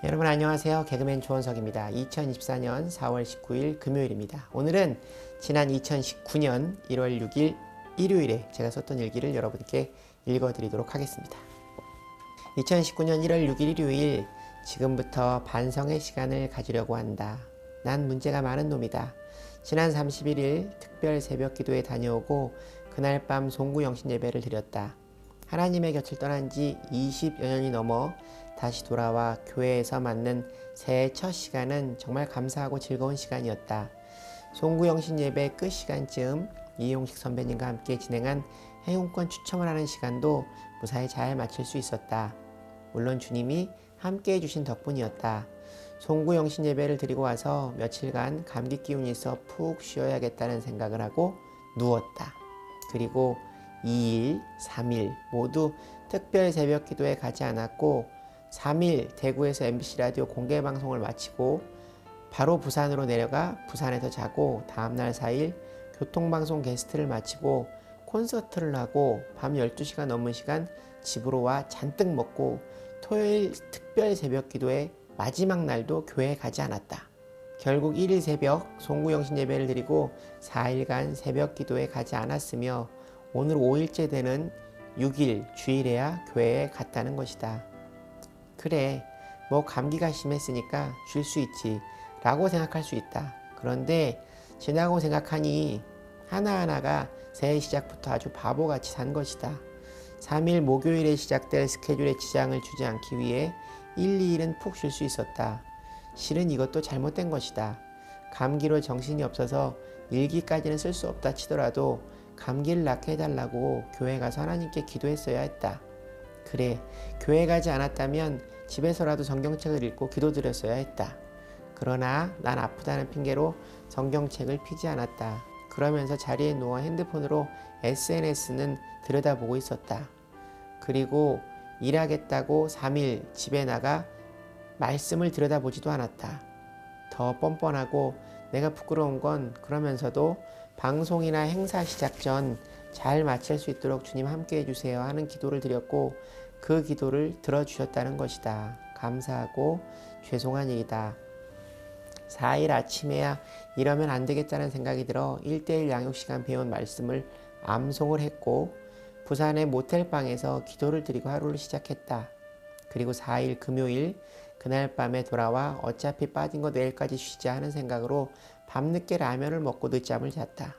여러분 안녕하세요. 개그맨 조원석입니다. 2024년 4월 19일 금요일입니다. 오늘은 지난 2019년 1월 6일 일요일에 제가 썼던 일기를 여러분께 읽어드리도록 하겠습니다. 2019년 1월 6일 일요일, 지금부터 반성의 시간을 가지려고 한다. 난 문제가 많은 놈이다. 지난 31일 특별 새벽 기도에 다녀오고 그날 밤 송구영신 예배를 드렸다. 하나님의 곁을 떠난 지 20여 년이 넘어 다시 돌아와 교회에서 맞는 새해 첫 시간은 정말 감사하고 즐거운 시간이었다. 송구영신 예배 끝 시간쯤 이용식 선배님과 함께 진행한 행운권 추첨을 하는 시간도 무사히 잘 마칠 수 있었다. 물론 주님이 함께 해주신 덕분이었다. 송구영신 예배를 드리고 와서 며칠간 감기 기운이 있어 푹 쉬어야겠다는 생각을 하고 누웠다. 그리고 2일, 3일 모두 특별 새벽 기도에 가지 않았고 3일 대구에서 MBC 라디오 공개 방송을 마치고 바로 부산으로 내려가 부산에서 자고 다음날 4일 교통방송 게스트를 마치고 콘서트를 하고 밤 12시가 넘은 시간 집으로 와 잔뜩 먹고 토요일 특별 새벽 기도의 마지막 날도 교회에 가지 않았다. 결국 1일 새벽 송구영신 예배를 드리고 4일간 새벽 기도에 가지 않았으며 오늘 5일째 되는 6일 주일에야 교회에 갔다는 것이다. 그래, 뭐 감기가 심했으니까 쉴 수 있지 라고 생각할 수 있다. 그런데 지나고 생각하니 하나하나가 새해 시작부터 아주 바보같이 산 것이다. 3일 목요일에 시작될 스케줄에 지장을 주지 않기 위해 1, 2일은 푹 쉴 수 있었다. 실은 이것도 잘못된 것이다. 감기로 정신이 없어서 일기까지는 쓸 수 없다 치더라도 감기를 낫게 해달라고 교회 가서 하나님께 기도했어야 했다. 그래, 교회 가지 않았다면 집에서라도 성경책을 읽고 기도드렸어야 했다. 그러나 난 아프다는 핑계로 성경책을 펴지 않았다. 그러면서 자리에 누워 핸드폰으로 SNS는 들여다보고 있었다. 그리고 일하겠다고 3일 집에 나가 말씀을 들여다보지도 않았다. 더 뻔뻔하고 내가 부끄러운 건 그러면서도 방송이나 행사 시작 전 잘 마칠 수 있도록 주님 함께 해주세요 하는 기도를 드렸고 그 기도를 들어주셨다는 것이다. 감사하고 죄송한 일이다. 4일 아침에야 이러면 안 되겠다는 생각이 들어 1대1 양육시간 배운 말씀을 암송을 했고 부산의 모텔방에서 기도를 드리고 하루를 시작했다. 그리고 4일 금요일 그날 밤에 돌아와 어차피 빠진 거 내일까지 쉬자 하는 생각으로 밤늦게 라면을 먹고 늦잠을 잤다.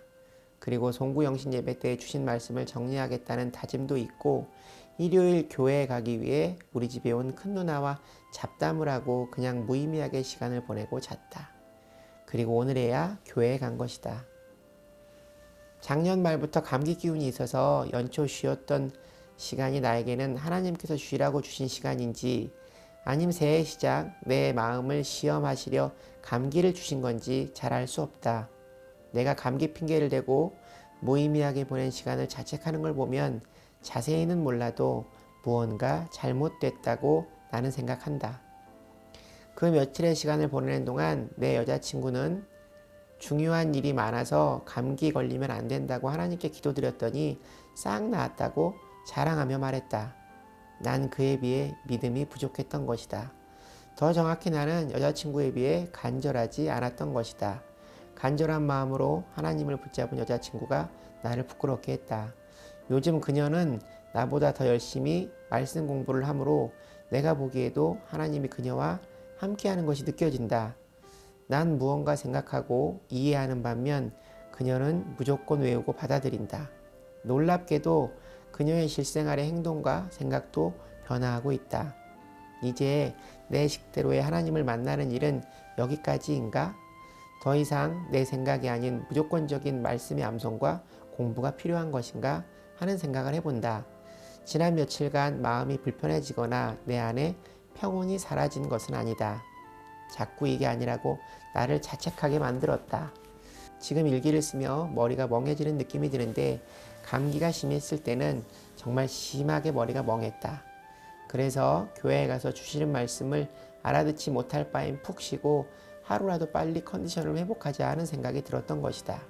그리고 송구영신 예배 때 주신 말씀을 정리하겠다는 다짐도 있고 일요일 교회에 가기 위해 우리 집에 온 큰 누나와 잡담을 하고 그냥 무의미하게 시간을 보내고 잤다. 그리고 오늘에야 교회에 간 것이다. 작년 말부터 감기 기운이 있어서 연초 쉬었던 시간이 나에게는 하나님께서 쉬라고 주신 시간인지 아님 새해 시작 내 마음을 시험하시려 감기를 주신 건지 잘 알 수 없다. 내가 감기 핑계를 대고 무의미하게 보낸 시간을 자책하는 걸 보면 자세히는 몰라도 무언가 잘못됐다고 나는 생각한다. 그 며칠의 시간을 보내는 동안 내 여자친구는 중요한 일이 많아서 감기 걸리면 안 된다고 하나님께 기도드렸더니 싹 나았다고 자랑하며 말했다. 난 그에 비해 믿음이 부족했던 것이다. 더 정확히 나는 여자친구에 비해 간절하지 않았던 것이다. 간절한 마음으로 하나님을 붙잡은 여자친구가 나를 부끄럽게 했다. 요즘 그녀는 나보다 더 열심히 말씀 공부를 하므로 내가 보기에도 하나님이 그녀와 함께하는 것이 느껴진다. 난 무언가 생각하고 이해하는 반면 그녀는 무조건 외우고 받아들인다. 놀랍게도 그녀의 실생활의 행동과 생각도 변화하고 있다. 이제 내 식대로의 하나님을 만나는 일은 여기까지인가? 더 이상 내 생각이 아닌 무조건적인 말씀의 암송과 공부가 필요한 것인가 하는 생각을 해본다. 지난 며칠간 마음이 불편해지거나 내 안에 평온이 사라진 것은 아니다. 자꾸 이게 아니라고 나를 자책하게 만들었다. 지금 일기를 쓰며 머리가 멍해지는 느낌이 드는데 감기가 심했을 때는 정말 심하게 머리가 멍했다. 그래서 교회에 가서 주시는 말씀을 알아듣지 못할 바엔 푹 쉬고 하루라도 빨리 컨디션을 회복하자 하는 생각이 들었던 것이다.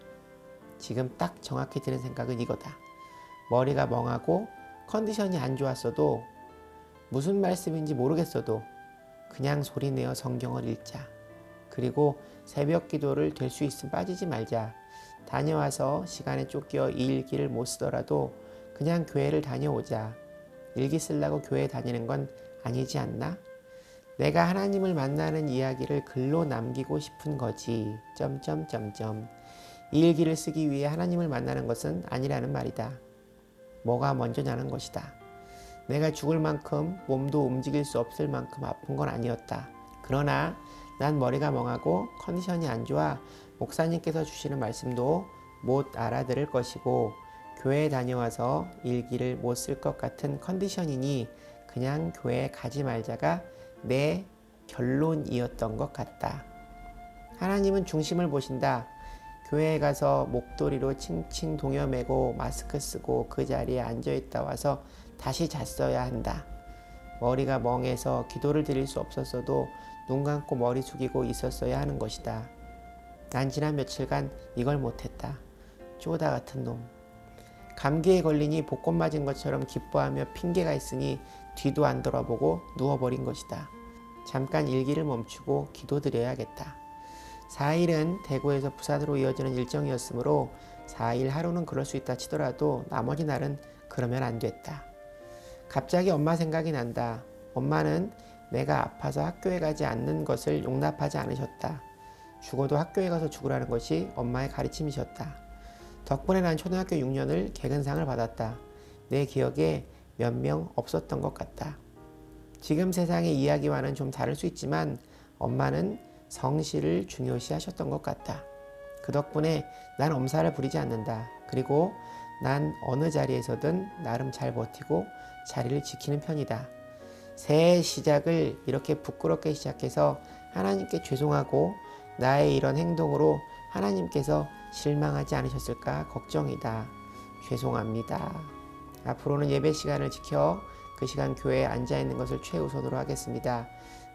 지금 딱 정확히 드는 생각은 이거다. 머리가 멍하고 컨디션이 안 좋았어도 무슨 말씀인지 모르겠어도 그냥 소리내어 성경을 읽자. 그리고 새벽 기도를 될 수 있으면 빠지지 말자. 다녀와서 시간에 쫓겨 이 일기를 못 쓰더라도 그냥 교회를 다녀오자. 일기 쓰려고 교회 다니는 건 아니지 않나? 내가 하나님을 만나는 이야기를 글로 남기고 싶은 거지. 이 일기를 쓰기 위해 하나님을 만나는 것은 아니라는 말이다. 뭐가 먼저냐는 것이다. 내가 죽을 만큼 몸도 움직일 수 없을 만큼 아픈 건 아니었다. 그러나 난 머리가 멍하고 컨디션이 안 좋아 목사님께서 주시는 말씀도 못 알아들을 것이고 교회에 다녀와서 일기를 못 쓸 것 같은 컨디션이니 그냥 교회에 가지 말자가 내 결론이었던 것 같다. 하나님은 중심을 보신다. 교회에 가서 목도리로 칭칭 동여매고 마스크 쓰고 그 자리에 앉아있다 와서 다시 잤어야 한다. 머리가 멍해서 기도를 드릴 수 없었어도 눈 감고 머리 숙이고 있었어야 하는 것이다. 난 지난 며칠간 이걸 못했다. 쪼다 같은 놈. 감기에 걸리니 복권 맞은 것처럼 기뻐하며 핑계가 있으니 뒤도 안 돌아보고 누워버린 것이다. 잠깐 일기를 멈추고 기도드려야겠다. 4일은 대구에서 부산으로 이어지는 일정이었으므로 4일 하루는 그럴 수 있다 치더라도 나머지 날은 그러면 안 됐다. 갑자기 엄마 생각이 난다. 엄마는 내가 아파서 학교에 가지 않는 것을 용납하지 않으셨다. 죽어도 학교에 가서 죽으라는 것이 엄마의 가르침이셨다. 덕분에 난 초등학교 6년을 개근상을 받았다. 내 기억에 몇 명 없었던 것 같다. 지금 세상의 이야기와는 좀 다를 수 있지만 엄마는 성실을 중요시 하셨던 것 같다. 그 덕분에 난 엄살을 부리지 않는다. 그리고 난 어느 자리에서든 나름 잘 버티고 자리를 지키는 편이다. 새해 시작을 이렇게 부끄럽게 시작해서 하나님께 죄송하고 나의 이런 행동으로 하나님께서 실망하지 않으셨을까 걱정이다. 죄송합니다. 앞으로는 예배 시간을 지켜 그 시간 교회에 앉아있는 것을 최우선으로 하겠습니다.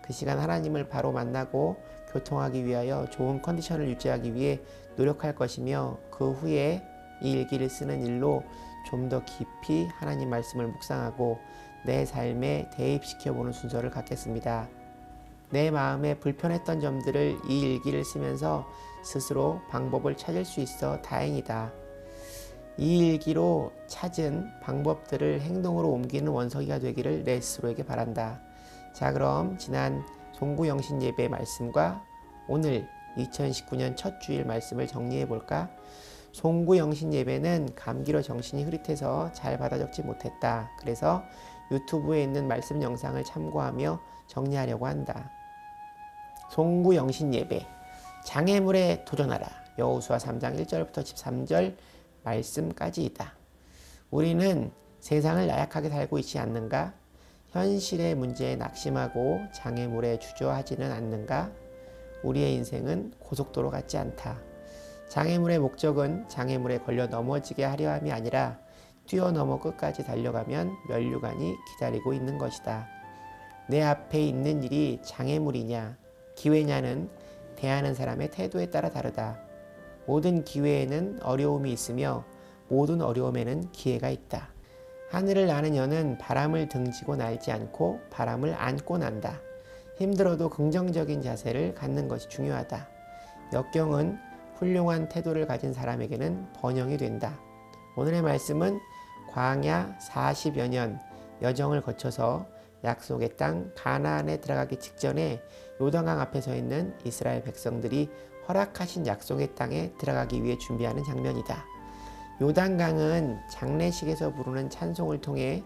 그 시간 하나님을 바로 만나고 교통하기 위하여 좋은 컨디션을 유지하기 위해 노력할 것이며 그 후에 이 일기를 쓰는 일로 좀 더 깊이 하나님 말씀을 묵상하고 내 삶에 대입시켜보는 순서를 갖겠습니다. 내 마음에 불편했던 점들을 이 일기를 쓰면서 스스로 방법을 찾을 수 있어 다행이다. 이 일기로 찾은 방법들을 행동으로 옮기는 원석이가 되기를 내 스스로에게 바란다. 자, 그럼 지난 송구영신 예배 말씀과 오늘 2019년 첫 주일 말씀을 정리해 볼까? 송구영신 예배는 감기로 정신이 흐릿해서 잘 받아 적지 못했다. 그래서 유튜브에 있는 말씀 영상을 참고하며 정리하려고 한다. 송구영신 예배, 장애물에 도전하라. 여호수아 3장 1절부터 13절 말씀까지이다. 우리는 세상을 나약하게 살고 있지 않는가? 현실의 문제에 낙심하고 장애물에 주저하지는 않는가? 우리의 인생은 고속도로 같지 않다. 장애물의 목적은 장애물에 걸려 넘어지게 하려 함이 아니라 뛰어넘어 끝까지 달려가면 면류관이 기다리고 있는 것이다. 내 앞에 있는 일이 장애물이냐 기회냐는 대하는 사람의 태도에 따라 다르다. 모든 기회에는 어려움이 있으며 모든 어려움에는 기회가 있다. 하늘을 나는 여는 바람을 등지고 날지 않고 바람을 안고 난다. 힘들어도 긍정적인 자세를 갖는 것이 중요하다. 역경은 훌륭한 태도를 가진 사람에게는 번영이 된다. 오늘의 말씀은 광야 40여 년 여정을 거쳐서 약속의 땅 가나안에 들어가기 직전에 요단강 앞에 서 있는 이스라엘 백성들이 허락하신 약속의 땅에 들어가기 위해 준비하는 장면이다. 요단강은 장례식에서 부르는 찬송을 통해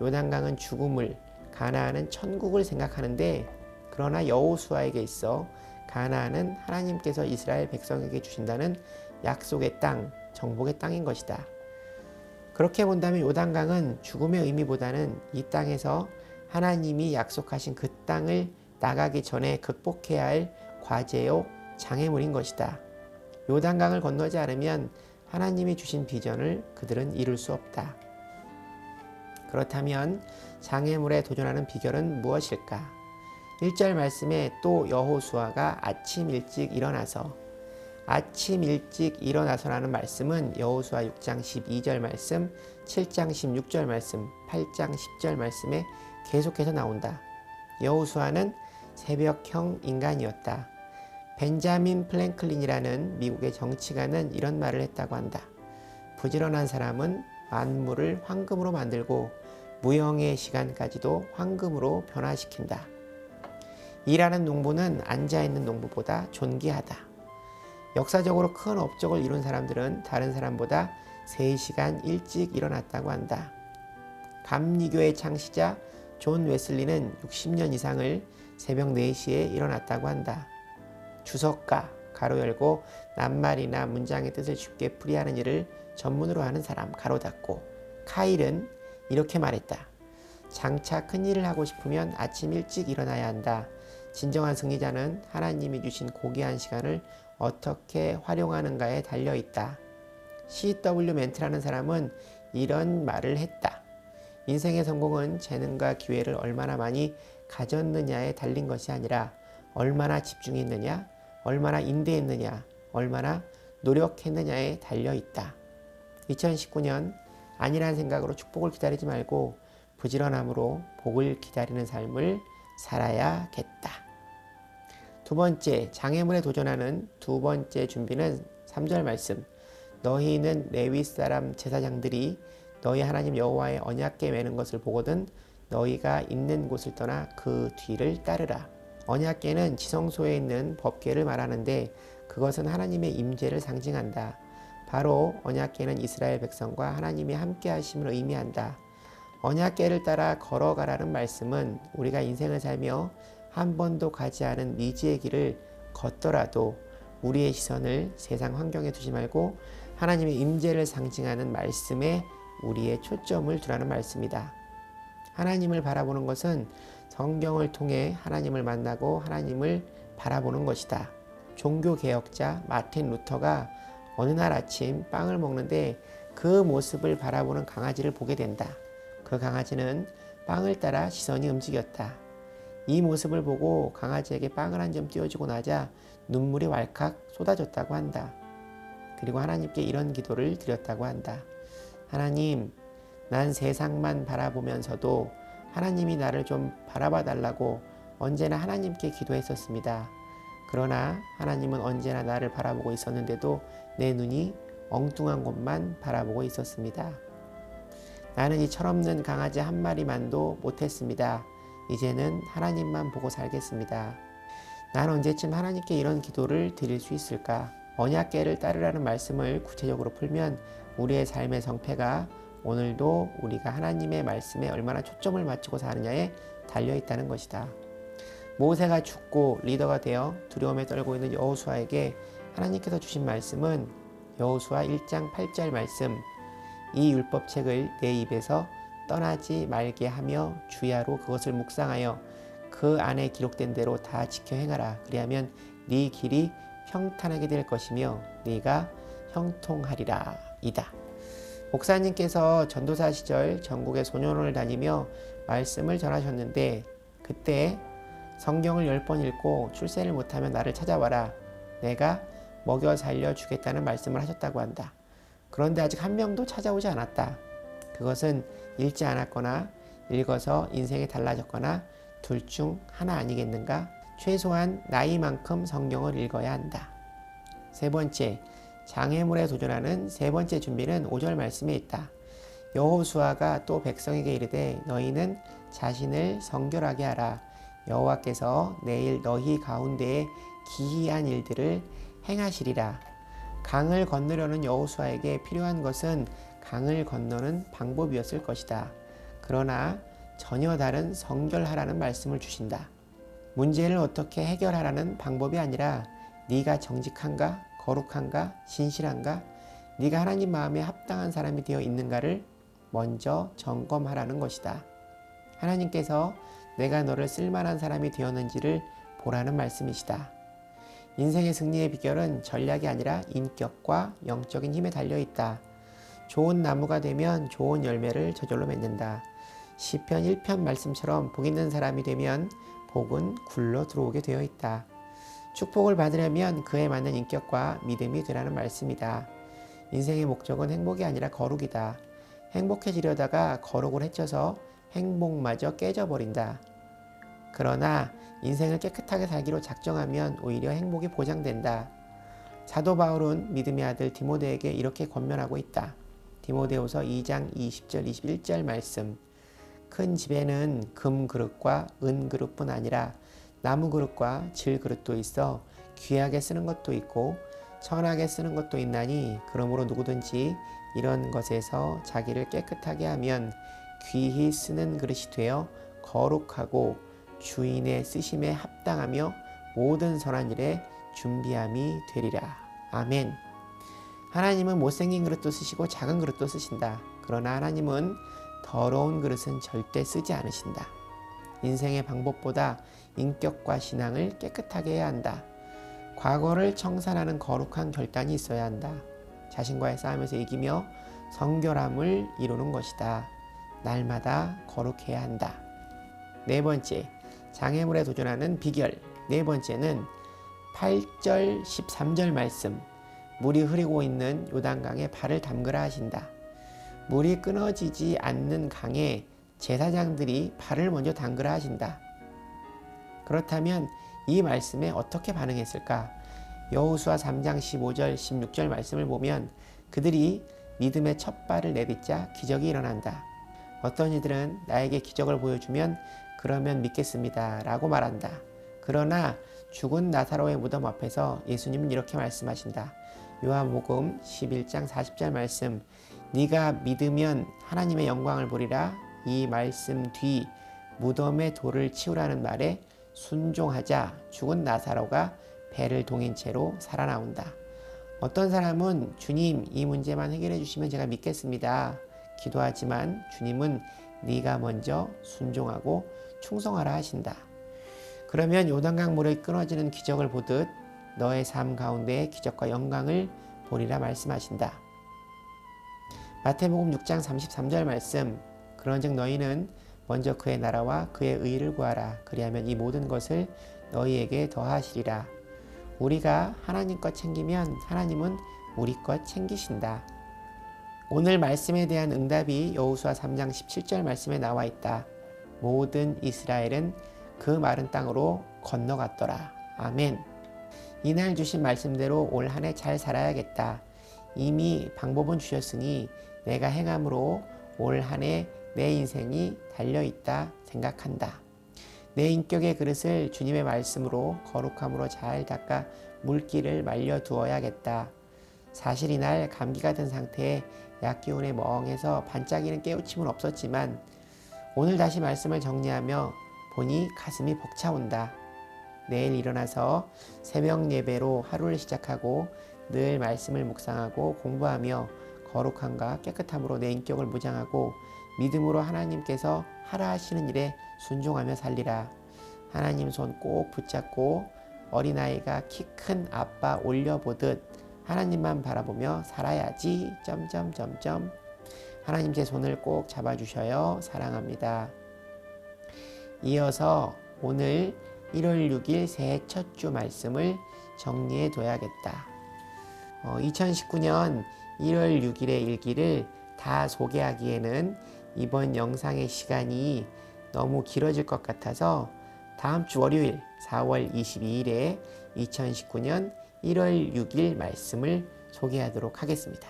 요단강은 죽음을, 가나안은 천국을 생각하는데 그러나 여호수아에게 있어 가나안은 하나님께서 이스라엘 백성에게 주신다는 약속의 땅, 정복의 땅인 것이다. 그렇게 본다면 요단강은 죽음의 의미보다는 이 땅에서 하나님이 약속하신 그 땅을 나가기 전에 극복해야 할 과제요 장애물인 것이다. 요단강을 건너지 않으면 하나님이 주신 비전을 그들은 이룰 수 없다. 그렇다면 장애물에 도전하는 비결은 무엇일까? 1절 말씀에 또 여호수아가 아침 일찍 일어나서라는 말씀은 여호수아 6장 12절 말씀, 7장 16절 말씀, 8장 10절 말씀에 계속해서 나온다. 여호수아는 새벽형 인간이었다. 벤자민 플랭클린이라는 미국의 정치가는 이런 말을 했다고 한다. 부지런한 사람은 만물을 황금으로 만들고 무형의 시간까지도 황금으로 변화시킨다. 일하는 농부는 앉아있는 농부보다 존귀하다. 역사적으로 큰 업적을 이룬 사람들은 다른 사람보다 3시간 일찍 일어났다고 한다. 감리교의 창시자 존 웨슬리는 60년 이상을 새벽 4시에 일어났다고 한다. 주석가, 가로 열고 낱말이나 문장의 뜻을 쉽게 풀이하는 일을 전문으로 하는 사람, 가로 닫고. 카일은 이렇게 말했다. 장차 큰 일을 하고 싶으면 아침 일찍 일어나야 한다. 진정한 승리자는 하나님이 주신 고귀한 시간을 어떻게 활용하는가에 달려있다. C.W. 멘트라는 사람은 이런 말을 했다. 인생의 성공은 재능과 기회를 얼마나 많이 가졌느냐에 달린 것이 아니라 얼마나 집중했느냐, 얼마나 인내했느냐, 얼마나 노력했느냐에 달려있다. 2019년 안일한 생각으로 축복을 기다리지 말고 부지런함으로 복을 기다리는 삶을 살아야겠다. 두 번째, 장애물에 도전하는 두 번째 준비는 3절 말씀. 너희는 레위 사람 제사장들이 너희 하나님 여호와의 언약궤 매는 것을 보거든 너희가 있는 곳을 떠나 그 뒤를 따르라. 언약궤는 지성소에 있는 법궤를 말하는데 그것은 하나님의 임재를 상징한다. 바로 언약궤는 이스라엘 백성과 하나님이 함께 하심을 의미한다. 언약궤를 따라 걸어가라는 말씀은 우리가 인생을 살며 한 번도 가지 않은 미지의 길을 걷더라도 우리의 시선을 세상 환경에 두지 말고 하나님의 임재를 상징하는 말씀에 우리의 초점을 두라는 말씀이다. 하나님을 바라보는 것은 성경을 통해 하나님을 만나고 하나님을 바라보는 것이다. 종교개혁자 마틴 루터가 어느 날 아침 빵을 먹는데 그 모습을 바라보는 강아지를 보게 된다. 그 강아지는 빵을 따라 시선이 움직였다. 이 모습을 보고 강아지에게 빵을 한 점 띄워주고 나자 눈물이 왈칵 쏟아졌다고 한다. 그리고 하나님께 이런 기도를 드렸다고 한다. 하나님, 난 세상만 바라보면서도 하나님이 나를 좀 바라봐 달라고 언제나 하나님께 기도했었습니다. 그러나 하나님은 언제나 나를 바라보고 있었는데도 내 눈이 엉뚱한 곳만 바라보고 있었습니다. 나는 이 철없는 강아지 한 마리만도 못했습니다. 이제는 하나님만 보고 살겠습니다. 난 언제쯤 하나님께 이런 기도를 드릴 수 있을까? 언약궤를 따르라는 말씀을 구체적으로 풀면 우리의 삶의 성패가 오늘도 우리가 하나님의 말씀에 얼마나 초점을 맞추고 사느냐에 달려있다는 것이다. 모세가 죽고 리더가 되어 두려움에 떨고 있는 여호수아에게 하나님께서 주신 말씀은 여호수아 1장 8절 말씀. 이 율법책을 내 입에서 떠나지 말게 하며 주야로 그것을 묵상하여 그 안에 기록된 대로 다 지켜 행하라. 그리하면 네 길이 평탄하게 될 것이며 네가 형통하리라 이다. 목사님께서 전도사 시절 전국의 소년원을 다니며 말씀을 전하셨는데 그때 성경을 10번 읽고 출세를 못하면 나를 찾아와라. 내가 먹여 살려 주겠다는 말씀을 하셨다고 한다. 그런데 아직 한 명도 찾아오지 않았다. 그것은 읽지 않았거나 읽어서 인생이 달라졌거나 둘 중 하나 아니겠는가? 최소한 나이만큼 성경을 읽어야 한다. 세 번째, 장애물에 도전하는 세 번째 준비는 5절 말씀에 있다. 여호수아가 또 백성에게 이르되 너희는 자신을 성결하게 하라. 여호와께서 내일 너희 가운데에 기이한 일들을 행하시리라. 강을 건너려는 여호수아에게 필요한 것은 강을 건너는 방법이었을 것이다. 그러나 전혀 다른 성결하라는 말씀을 주신다. 문제를 어떻게 해결하라는 방법이 아니라 네가 정직한가, 거룩한가, 신실한가, 네가 하나님 마음에 합당한 사람이 되어 있는가를 먼저 점검하라는 것이다. 하나님께서 내가 너를 쓸만한 사람이 되었는지를 보라는 말씀이시다. 인생의 승리의 비결은 전략이 아니라 인격과 영적인 힘에 달려있다. 좋은 나무가 되면 좋은 열매를 저절로 맺는다. 시편 1편 말씀처럼 복 있는 사람이 되면 복은 굴러 들어오게 되어 있다. 축복을 받으려면 그에 맞는 인격과 믿음이 되라는 말씀이다. 인생의 목적은 행복이 아니라 거룩이다. 행복해지려다가 거룩을 해쳐서 행복마저 깨져버린다. 그러나 인생을 깨끗하게 살기로 작정하면 오히려 행복이 보장된다. 사도 바울은 믿음의 아들 디모데에게 이렇게 권면하고 있다. 디모데후서 2장 20절 21절 말씀. 큰 집에는 금 그릇과 은 그릇뿐 아니라 나무 그릇과 질 그릇도 있어 귀하게 쓰는 것도 있고 천하게 쓰는 것도 있나니 그러므로 누구든지 이런 것에서 자기를 깨끗하게 하면 귀히 쓰는 그릇이 되어 거룩하고 주인의 쓰심에 합당하며 모든 선한 일에 준비함이 되리라. 아멘. 하나님은 못생긴 그릇도 쓰시고 작은 그릇도 쓰신다. 그러나 하나님은 더러운 그릇은 절대 쓰지 않으신다. 인생의 방법보다 인격과 신앙을 깨끗하게 해야 한다. 과거를 청산하는 거룩한 결단이 있어야 한다. 자신과의 싸움에서 이기며 성결함을 이루는 것이다. 날마다 거룩해야 한다. 네 번째, 장애물에 도전하는 비결. 네 번째는 8절 13절 말씀. 물이 흐르고 있는 요단강에 발을 담그라 하신다. 물이 끊어지지 않는 강에 제사장들이 발을 먼저 담그라 하신다. 그렇다면 이 말씀에 어떻게 반응했을까? 여호수아 3장 15절 16절 말씀을 보면 그들이 믿음의 첫 발을 내딛자 기적이 일어난다. 어떤 이들은 나에게 기적을 보여주면 그러면 믿겠습니다 라고 말한다. 그러나 죽은 나사로의 무덤 앞에서 예수님은 이렇게 말씀하신다. 요한복음 11장 40절 말씀. 네가 믿으면 하나님의 영광을 보리라. 이 말씀 뒤 무덤의 돌을 치우라는 말에 순종하자 죽은 나사로가 배를 동인 채로 살아나온다. 어떤 사람은 주님 이 문제만 해결해 주시면 제가 믿겠습니다. 기도하지만 주님은 네가 먼저 순종하고 충성하라 하신다. 그러면 요단강 물이 끊어지는 기적을 보듯 너의 삶 가운데 기적과 영광을 보리라 말씀하신다. 마태복음 6장 33절 말씀. 그런즉 너희는 먼저 그의 나라와 그의 의를 구하라. 그리하면 이 모든 것을 너희에게 더하시리라. 우리가 하나님 것 챙기면 하나님은 우리 것 챙기신다. 오늘 말씀에 대한 응답이 여호수아 3장 17절 말씀에 나와 있다. 모든 이스라엘은 그 마른 땅으로 건너갔더라. 아멘. 이날 주신 말씀대로 올 한 해 잘 살아야겠다. 이미 방법은 주셨으니 내가 행함으로 올 한 해 내 인생이 달려있다 생각한다. 내 인격의 그릇을 주님의 말씀으로 거룩함으로 잘 닦아 물기를 말려두어야겠다. 사실 이날 감기가 든 상태에 약기운에 멍해서 반짝이는 깨우침은 없었지만 오늘 다시 말씀을 정리하며 보니 가슴이 벅차온다. 내일 일어나서 새벽 예배로 하루를 시작하고 늘 말씀을 묵상하고 공부하며 거룩함과 깨끗함으로 내 인격을 무장하고 믿음으로 하나님께서 하라 하시는 일에 순종하며 살리라. 하나님 손 꼭 붙잡고 어린아이가 키 큰 아빠 올려보듯 하나님만 바라보며 살아야지. 하나님 제 손을 꼭 잡아주셔요. 사랑합니다. 이어서 오늘 1월 6일 새해 첫 주 말씀을 정리해 둬야겠다. 2019년 1월 6일의 일기를 다 소개하기에는 이번 영상의 시간이 너무 길어질 것 같아서 다음 주 월요일 4월 22일에 2019년 1월 6일 말씀을 소개하도록 하겠습니다.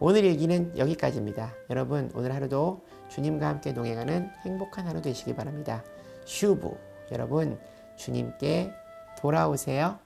오늘 일기는 여기까지입니다. 여러분 오늘 하루도 주님과 함께 동행하는 행복한 하루 되시기 바랍니다. 슈브 여러분 주님께 돌아오세요.